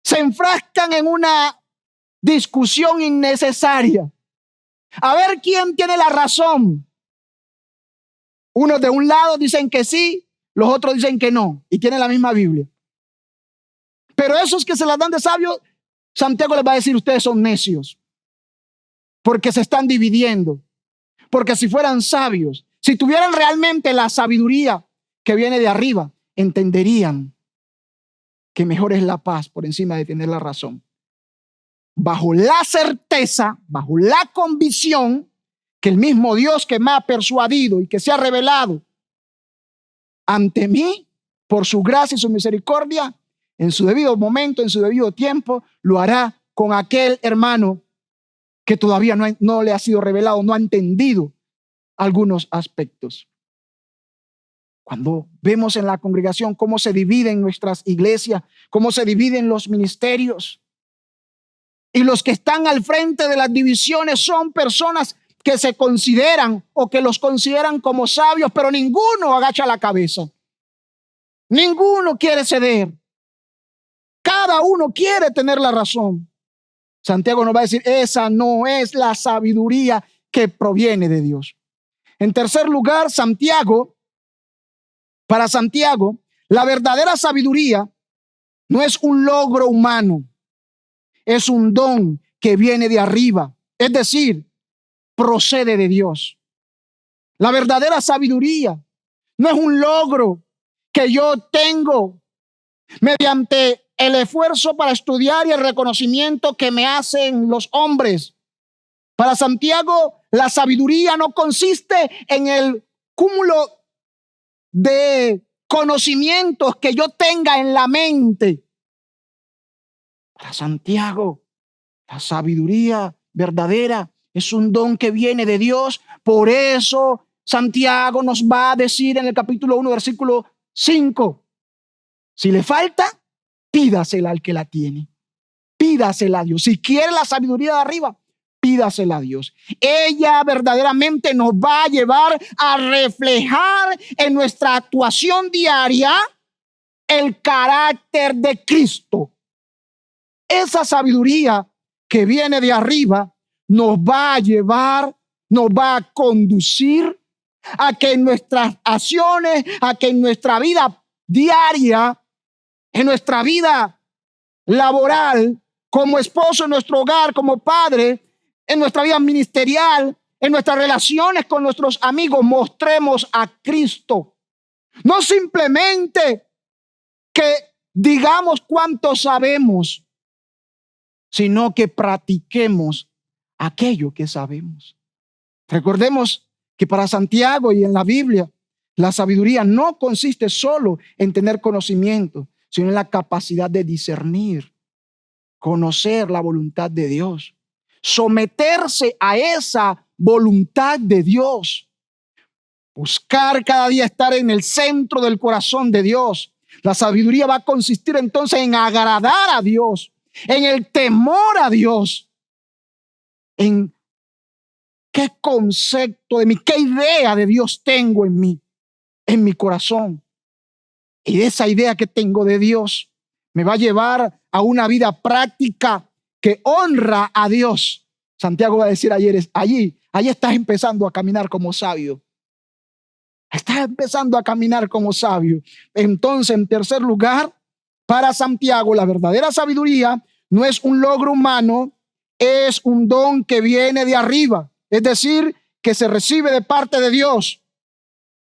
se enfrascan en una discusión innecesaria. A ver quién tiene la razón. Unos de un lado dicen que sí, los otros dicen que no, y tienen la misma Biblia. Pero esos que se las dan de sabios, Santiago les va a decir: ustedes son necios, porque se están dividiendo. Porque si fueran sabios, si tuvieran realmente la sabiduría que viene de arriba, entenderían que mejor es la paz por encima de tener la razón. Bajo la certeza, bajo la convicción que el mismo Dios que me ha persuadido y que se ha revelado ante mí, por su gracia y su misericordia, en su debido momento, en su debido tiempo, lo hará con aquel hermano que todavía no le ha sido revelado, no ha entendido algunos aspectos. Cuando vemos en la congregación cómo se dividen nuestras iglesias, cómo se dividen los ministerios, y los que están al frente de las divisiones son personas que se consideran o que los consideran como sabios, pero ninguno agacha la cabeza. Ninguno quiere ceder. Cada uno quiere tener la razón. Santiago nos va a decir: esa no es la sabiduría que proviene de Dios. En tercer lugar, para Santiago, la verdadera sabiduría no es un logro humano, es un don que viene de arriba, es decir, procede de Dios. La verdadera sabiduría no es un logro que yo tengo mediante el esfuerzo para estudiar y el reconocimiento que me hacen los hombres. Para Santiago, la sabiduría no consiste en el cúmulo de conocimientos que yo tenga en la mente. Para Santiago, la sabiduría verdadera es un don que viene de Dios. Por eso Santiago nos va a decir en el capítulo 1, versículo 5, si le falta, pídasela al que la tiene. Pídasela a Dios. Si quiere la sabiduría de arriba, pídasela a Dios. Ella verdaderamente nos va a llevar a reflejar en nuestra actuación diaria el carácter de Cristo. Esa sabiduría que viene de arriba nos va a llevar, nos va a conducir a que en nuestras acciones, a que en nuestra vida diaria, en nuestra vida laboral, como esposo en nuestro hogar, como padre, en nuestra vida ministerial, en nuestras relaciones con nuestros amigos, mostremos a Cristo. No simplemente que digamos cuánto sabemos, sino que practiquemos aquello que sabemos. Recordemos que para Santiago y en la Biblia, la sabiduría no consiste solo en tener conocimiento, sino en la capacidad de discernir, conocer la voluntad de Dios, someterse a esa voluntad de Dios, buscar cada día estar en el centro del corazón de Dios. La sabiduría va a consistir entonces en agradar a Dios, en el temor a Dios, en qué concepto de mí, qué idea de Dios tengo en mí, en mi corazón. Y esa idea que tengo de Dios me va a llevar a una vida práctica que honra a Dios. Santiago va a decir allí estás empezando a caminar como sabio. Estás empezando a caminar como sabio. Entonces, en tercer lugar, para Santiago, la verdadera sabiduría no es un logro humano, es un don que viene de arriba. Es decir, que se recibe de parte de Dios,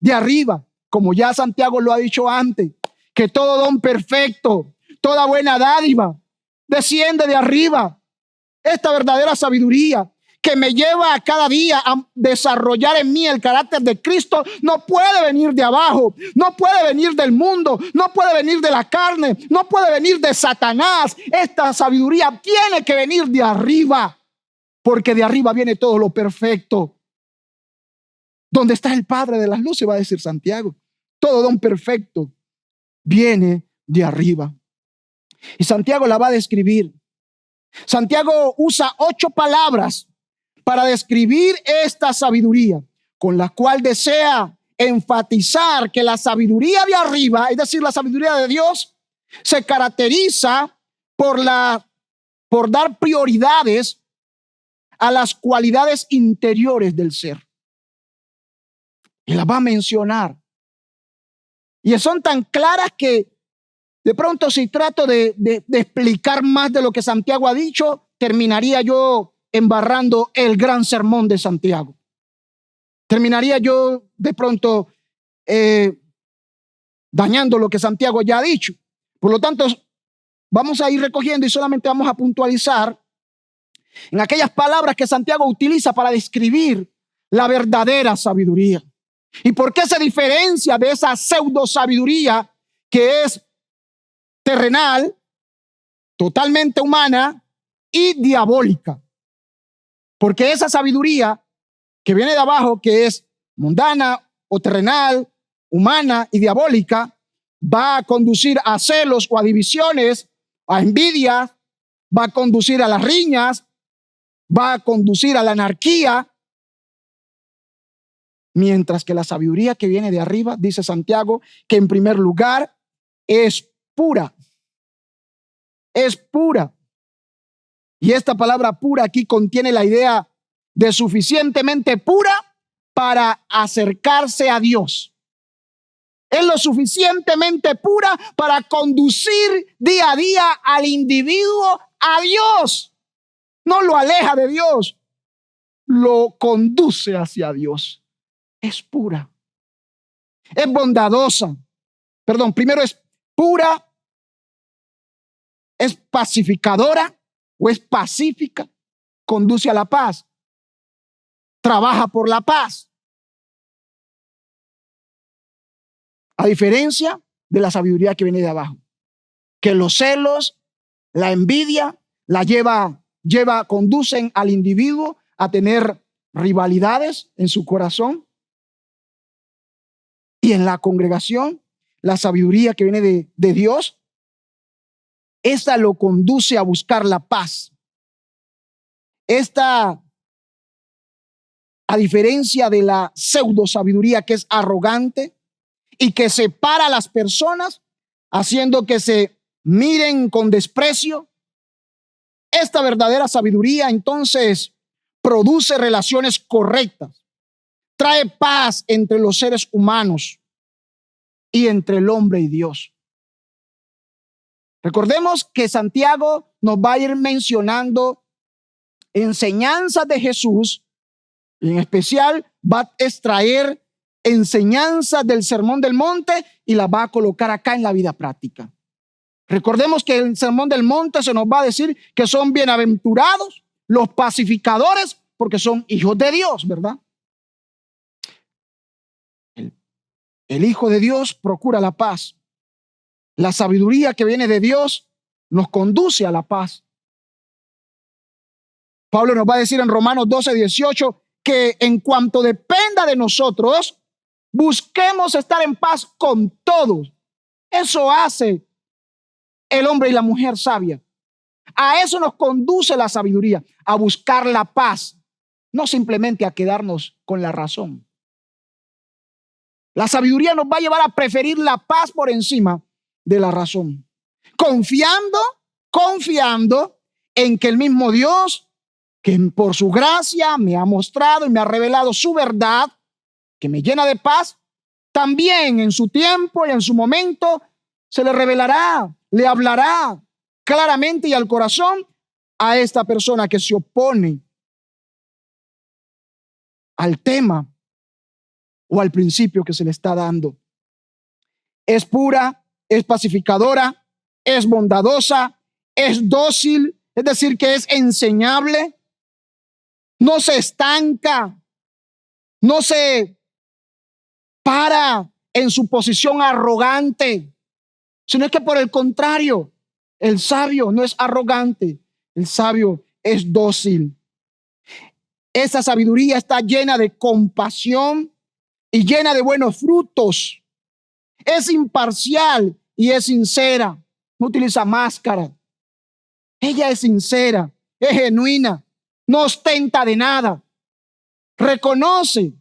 de arriba. Como ya Santiago lo ha dicho antes, que todo don perfecto, toda buena dádiva, desciende de arriba. Esta verdadera sabiduría que me lleva a cada día a desarrollar en mí el carácter de Cristo, no puede venir de abajo, no puede venir del mundo, no puede venir de la carne, no puede venir de Satanás. Esta sabiduría tiene que venir de arriba, porque de arriba viene todo lo perfecto. ¿Dónde está el Padre de las luces?, va a decir Santiago. Todo don perfecto viene de arriba. Y Santiago la va a describir. Santiago usa 8 palabras para describir esta sabiduría, con la cual desea enfatizar que la sabiduría de arriba, es decir, la sabiduría de Dios, se caracteriza por dar prioridades a las cualidades interiores del ser. Y las va a mencionar. Y son tan claras que de pronto, si trato de explicar más de lo que Santiago ha dicho, terminaría yo embarrando el gran sermón de Santiago. Terminaría yo de pronto dañando lo que Santiago ya ha dicho. Por lo tanto, vamos a ir recogiendo y solamente vamos a puntualizar en aquellas palabras que Santiago utiliza para describir la verdadera sabiduría. ¿Y por qué se diferencia de esa pseudo sabiduría que es terrenal, totalmente humana y diabólica? Porque esa sabiduría que viene de abajo, que es mundana o terrenal, humana y diabólica, va a conducir a celos o a divisiones, a envidia, va a conducir a las riñas, va a conducir a la anarquía. Mientras que la sabiduría que viene de arriba, dice Santiago, que en primer lugar es pura. Es pura. Y esta palabra pura aquí contiene la idea de suficientemente pura para acercarse a Dios. Es lo suficientemente pura para conducir día a día al individuo a Dios. No lo aleja de Dios, lo conduce hacia Dios. Es pura. Es bondadosa. Perdón, primero es pura, es pacificadora o es pacífica, conduce a la paz, trabaja por la paz. A diferencia de la sabiduría que viene de abajo, que los celos, la envidia, conducen al individuo a tener rivalidades en su corazón. Y en la congregación, la sabiduría que viene de Dios, esta lo conduce a buscar la paz. Esta, a diferencia de la pseudo sabiduría que es arrogante y que separa a las personas, haciendo que se miren con desprecio, esta verdadera sabiduría entonces produce relaciones correctas. Trae paz entre los seres humanos y entre el hombre y Dios. Recordemos que Santiago nos va a ir mencionando enseñanzas de Jesús, y en especial va a extraer enseñanzas del Sermón del Monte y las va a colocar acá en la vida práctica. Recordemos que el Sermón del Monte se nos va a decir que son bienaventurados los pacificadores porque son hijos de Dios, ¿verdad? El Hijo de Dios procura la paz. La sabiduría que viene de Dios nos conduce a la paz. Pablo nos va a decir en Romanos 12:18 que en cuanto dependa de nosotros, busquemos estar en paz con todos. Eso hace el hombre y la mujer sabia. A eso nos conduce la sabiduría, a buscar la paz, no simplemente a quedarnos con la razón. La sabiduría nos va a llevar a preferir la paz por encima de la razón, confiando en que el mismo Dios, que por su gracia me ha mostrado y me ha revelado su verdad, que me llena de paz, también en su tiempo y en su momento se le revelará, le hablará claramente y al corazón a esta persona que se opone al tema o al principio que se le está dando. Es pura, es pacificadora, es bondadosa, es dócil, es decir, que es enseñable, no se estanca, no se para en su posición arrogante, sino es que por el contrario, el sabio no es arrogante, el sabio es dócil. Esa sabiduría está llena de compasión y llena de buenos frutos. Es imparcial y es sincera. No utiliza máscara. Ella es sincera, es genuina, no ostenta de nada. Reconoce.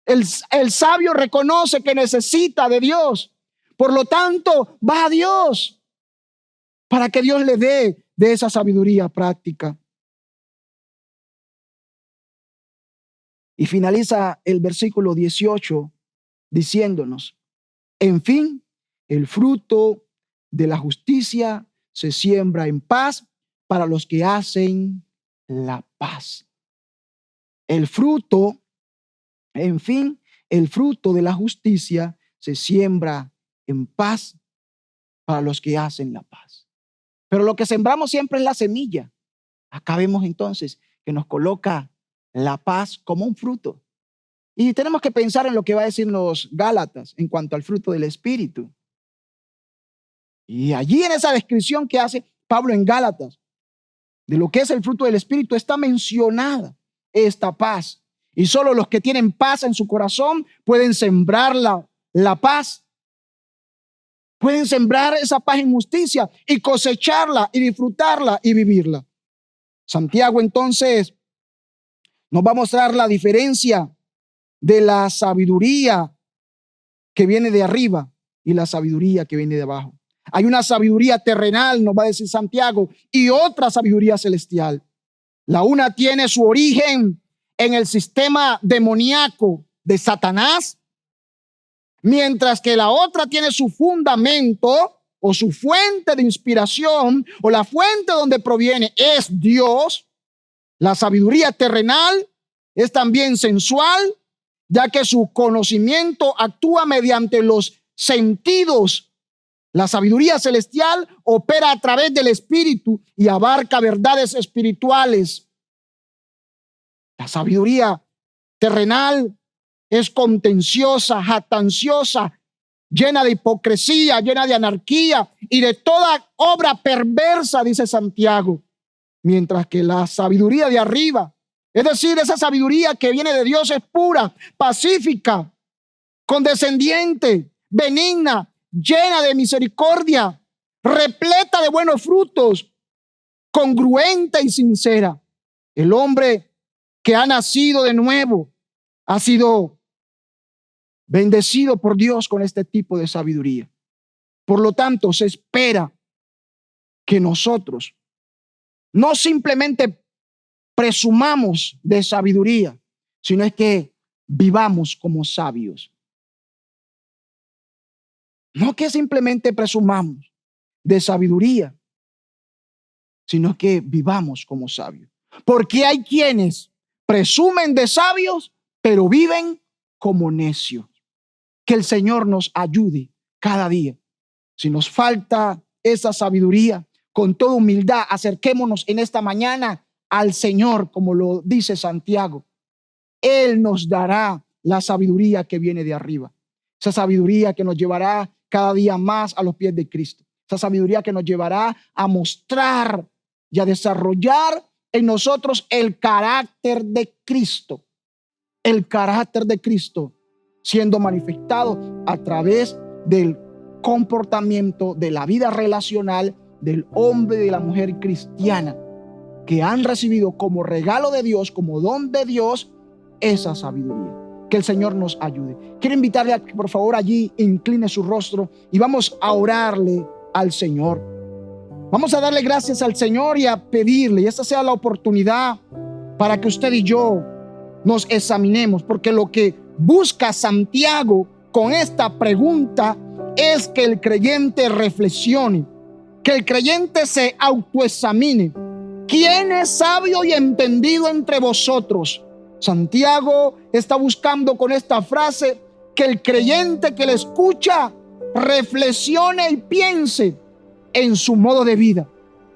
El sabio reconoce que necesita de Dios. Por lo tanto, va a Dios para que Dios le dé de esa sabiduría práctica. Y finaliza el versículo 18 diciéndonos: en fin, el fruto de la justicia se siembra en paz para los que hacen la paz. El fruto, en fin, el fruto de la justicia se siembra en paz para los que hacen la paz. Pero lo que sembramos siempre es la semilla. Acá vemos entonces que nos coloca la paz como un fruto. Y tenemos que pensar en lo que va a decir los Gálatas en cuanto al fruto del Espíritu. Y allí en esa descripción que hace Pablo en Gálatas de lo que es el fruto del Espíritu está mencionada esta paz. Y solo los que tienen paz en su corazón pueden sembrar la paz. Pueden sembrar esa paz en justicia y cosecharla y disfrutarla y vivirla. Santiago entonces nos va a mostrar la diferencia de la sabiduría que viene de arriba y la sabiduría que viene de abajo. Hay una sabiduría terrenal, nos va a decir Santiago, y otra sabiduría celestial. La una tiene su origen en el sistema demoníaco de Satanás, mientras que la otra tiene su fundamento o su fuente de inspiración o la fuente donde proviene es Dios. La sabiduría terrenal es también sensual, ya que su conocimiento actúa mediante los sentidos. La sabiduría celestial opera a través del Espíritu y abarca verdades espirituales. La sabiduría terrenal es contenciosa, jactanciosa, llena de hipocresía, llena de anarquía y de toda obra perversa, dice Santiago. Mientras que la sabiduría de arriba, es decir, esa sabiduría que viene de Dios, es pura, pacífica, condescendiente, benigna, llena de misericordia, repleta de buenos frutos, congruente y sincera. El hombre que ha nacido de nuevo ha sido bendecido por Dios con este tipo de sabiduría. Por lo tanto, se espera que nosotros no simplemente presumamos de sabiduría, sino es que vivamos como sabios. No que simplemente presumamos de sabiduría, sino que vivamos como sabios. Porque hay quienes presumen de sabios, pero viven como necios. Que el Señor nos ayude cada día. Si nos falta esa sabiduría, con toda humildad, acerquémonos en esta mañana al Señor, como lo dice Santiago. Él nos dará la sabiduría que viene de arriba. Esa sabiduría que nos llevará cada día más a los pies de Cristo. Esa sabiduría que nos llevará a mostrar y a desarrollar en nosotros el carácter de Cristo. El carácter de Cristo siendo manifestado a través del comportamiento, de la vida relacional del hombre y de la mujer cristiana que han recibido como regalo de Dios, como don de Dios, esa sabiduría. Que el Señor nos ayude. Quiero invitarle a que por favor allí incline su rostro y vamos a orarle al Señor. Vamos a darle gracias al Señor y a pedirle, y esta sea la oportunidad para que usted y yo nos examinemos, porque lo que busca Santiago con esta pregunta es que el creyente reflexione, que el creyente se autoexamine. ¿Quién es sabio y entendido entre vosotros? Santiago está buscando con esta frase que el creyente que le escucha reflexione y piense en su modo de vida,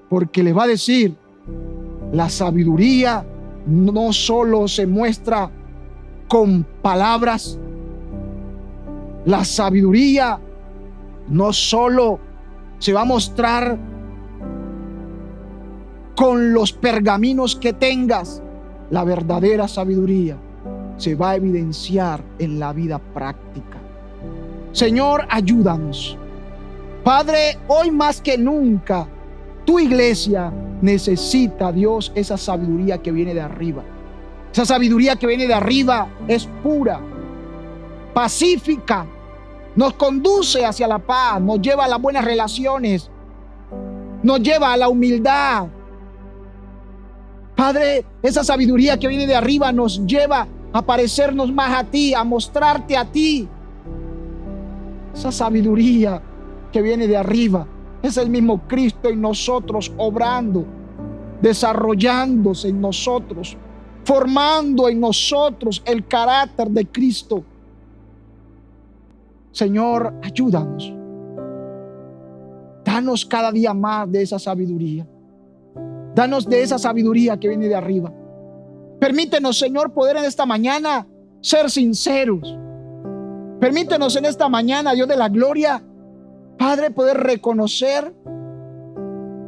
porque le va a decir: la sabiduría no solo se muestra con palabras, la sabiduría no solo se va a mostrar con los pergaminos que tengas. La verdadera sabiduría se va a evidenciar en la vida práctica. Señor, ayúdanos. Padre, hoy más que nunca, tu iglesia necesita, Dios, esa sabiduría que viene de arriba. Esa sabiduría que viene de arriba es pura, pacífica, nos conduce hacia la paz, nos lleva a las buenas relaciones, nos lleva a la humildad. Padre, esa sabiduría que viene de arriba nos lleva a parecernos más a ti, a mostrarte a ti. Esa sabiduría que viene de arriba es el mismo Cristo en nosotros, obrando, desarrollándose en nosotros, formando en nosotros el carácter de Cristo. Señor, ayúdanos. Danos cada día más de esa sabiduría. Danos de esa sabiduría que viene de arriba. Permítenos, Señor, poder en esta mañana ser sinceros. Permítenos en esta mañana, Dios de la gloria, Padre, poder reconocer,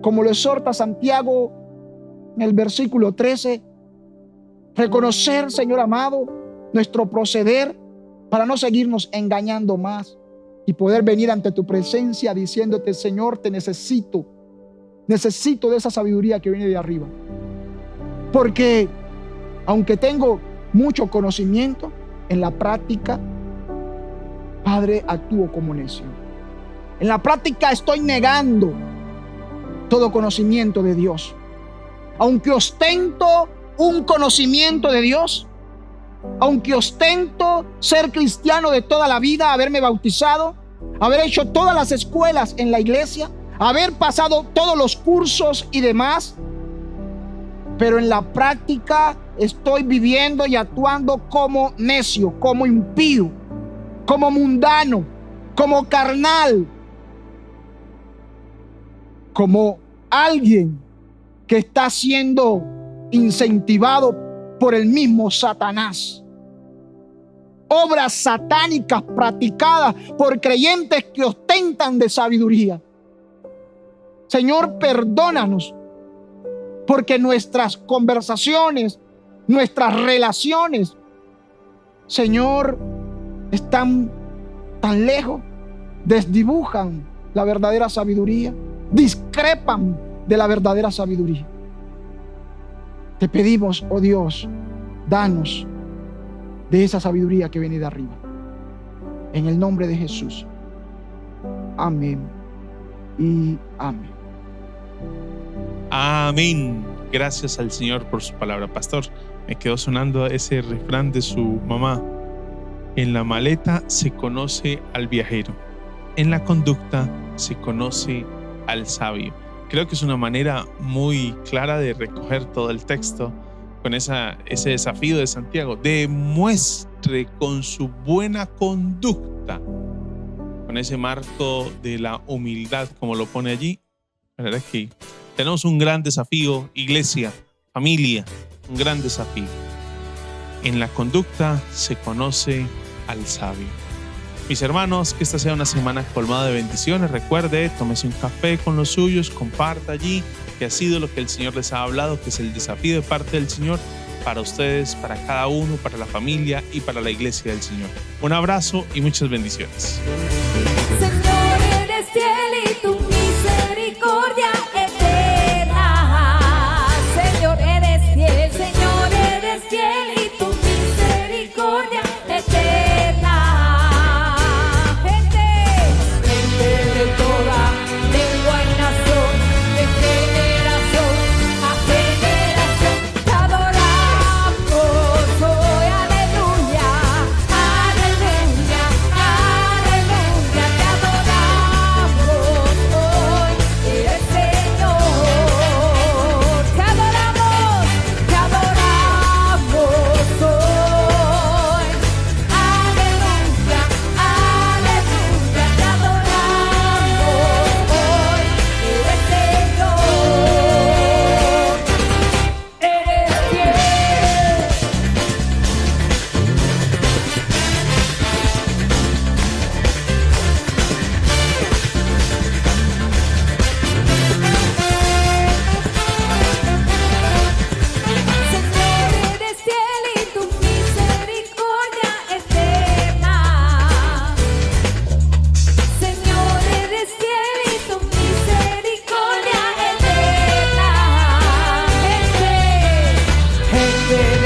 como lo exhorta Santiago en el versículo 13, reconocer, Señor amado, nuestro proceder para no seguirnos engañando más y poder venir ante tu presencia diciéndote: Señor, te necesito de esa sabiduría que viene de arriba. Porque aunque tengo mucho conocimiento, en la práctica, Padre, actúo como necio. En la práctica estoy negando todo conocimiento de Dios. Aunque ostento un conocimiento de Dios, aunque ostento ser cristiano de toda la vida, haberme bautizado, haber hecho todas las escuelas en la iglesia, haber pasado todos los cursos y demás, pero en la práctica estoy viviendo y actuando como necio, como impío, como mundano, como carnal, como alguien que está siendo incentivado por el mismo Satanás. Obras satánicas practicadas por creyentes que ostentan de sabiduría. Señor, perdónanos, porque nuestras conversaciones, nuestras relaciones, Señor, están tan lejos, desdibujan la verdadera sabiduría, discrepan de la verdadera sabiduría. Te pedimos, oh Dios, danos de esa sabiduría que viene de arriba. En el nombre de Jesús. Amén y amén. Amén. Gracias al Señor por su palabra. Pastor, me quedó sonando ese refrán de su mamá: en la maleta se conoce al viajero, en la conducta se conoce al sabio. Creo que es una manera muy clara de recoger todo el texto con ese desafío de Santiago. Demuestre con su buena conducta, con ese marco de la humildad, como lo pone allí. La verdad es que tenemos un gran desafío, iglesia, familia, un gran desafío. En la conducta se conoce al sabio. Mis hermanos, que esta sea una semana colmada de bendiciones. Recuerde, tómese un café con los suyos, comparta allí que ha sido lo que el Señor les ha hablado, que es el desafío de parte del Señor para ustedes, para cada uno, para la familia y para la iglesia del Señor. Un abrazo y muchas bendiciones. Señor, eres fiel y tu misericordia eterna. Señor, eres fiel, Señor, eres fiel y tu misericordia eterna. Gente de toda lengua y nación, de generación a generación, te adoramos hoy, aleluya, aleluya, aleluya, te adoramos. fe.